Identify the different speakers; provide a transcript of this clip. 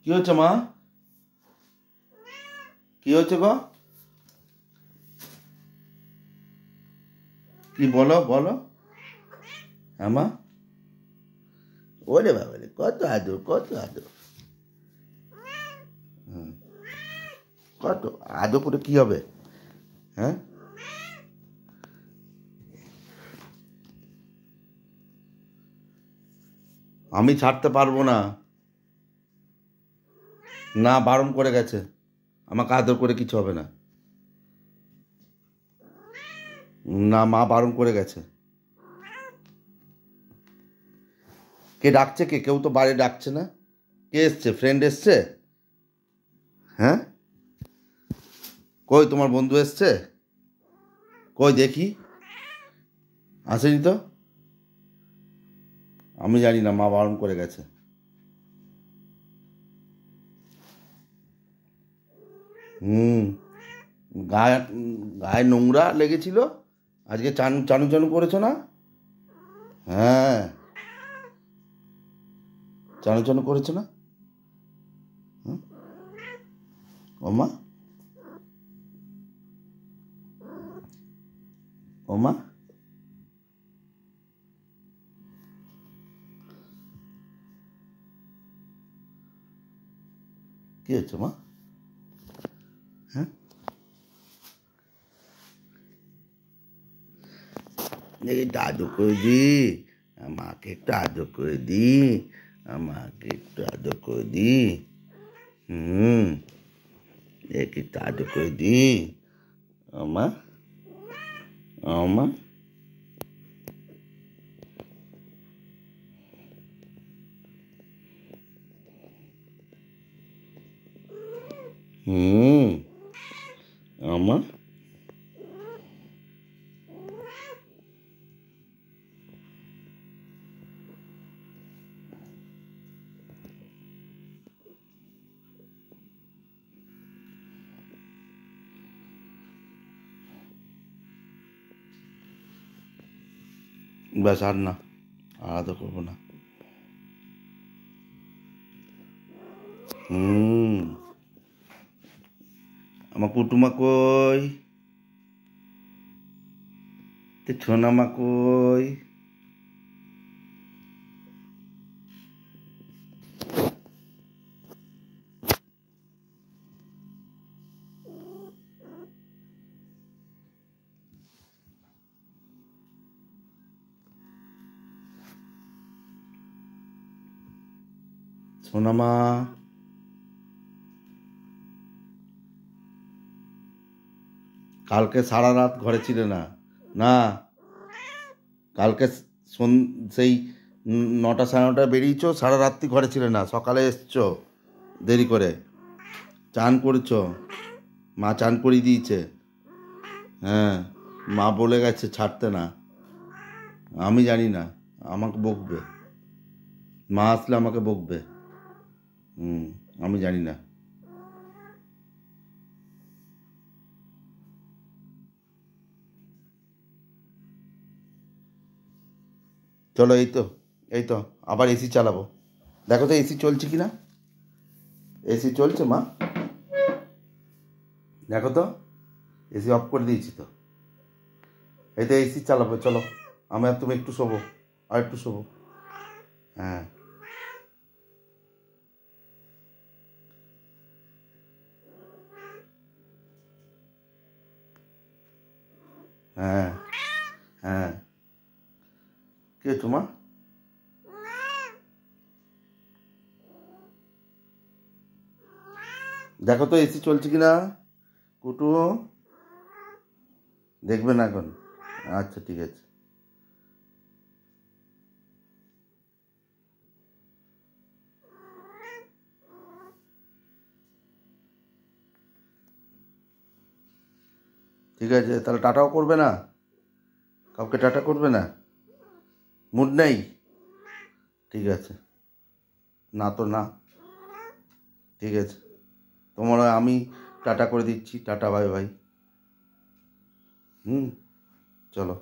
Speaker 1: কি হচ্ছে মা? কি হচ্ছে গো? কি বলো বলো? হ্যাঁ মা? ওরে বাবা রে, কত আদর কত আদর। কত আদর করে কি হবে? হ্যাঁ, আমি ছাড়তে পারবো না। না, বারণ করে গেছে। আমাকে আদর করে কিছু হবে না। না, মা বারণ করে গেছে। কে ডাকছে? কে? কেউ তো বাইরে ডাকছে না। কে এসছে? ফ্রেন্ড এসছে? হ্যাঁ, কই তোমার বন্ধু এসছে? কই দেখি। আসেনি তো। আমি জানি না, মা বারণ করে গেছে। হুম। গায়ে গায়ে নোংরা লেগেছিল। আজকে চানু চানু চানু করেছো না? হ্যাঁ, চানু চানু করেছো না? হুম? ওমা, ওমা, কি হচ্ছে মা? হ্যাঁ, একটু আদর করে দি। আমাকে একটু আদর করে দি। আমাকে একটু আদর করে দি। হুম, একটু আদর করে দি। আমা, আমা। হুম, আমা। ব্যাস, আর না, আর আদর করবো না। হুম, আমার কুটুমা কই? তে ছোনামা কই? সোনামা, কালকে সারা রাত ঘরে ছিলে না? না, কালকে সেই 9টা সাড়ে 9টায় বেরিয়েছো, সারা রাত্রি ঘরে ছিলে না, সকালে এসছো দেরি করে। চান করেছো, মা চান করিয়ে দিয়েছে। হ্যাঁ, মা বলে গেছে ছাড়তে না। আমি জানি না, আমাকে বকবে। মা আসলে আমাকে বকবে। হুম, আমি জানি না। চলো, এই তো, এই তো, আবার এসি চালাবো। দেখো তো এসি চলছে কি না। এসি চলছে মা? দেখো তো, এসি অফ করে দিয়েছি তো। এই তো এসি চালাবো, চলো। আমি আর তুমি একটু শোবো, আর একটু শোবো। হ্যাঁ, হ্যাঁ, হ্যাঁ। কে তোমার? দেখো তো এসি চলছে কি না, কুটু। দেখবে না এখন? আচ্ছা, ঠিক আছে। ঠিক আছে, তাহলে টাটাও করবে না? কাউকে টাটা করবে না? মুড নেই? ঠিক আছে। না তো না। ঠিক আছে, তোমার আমি টাটা করে দিচ্ছি। Tata, bye bye. হুম, চলো।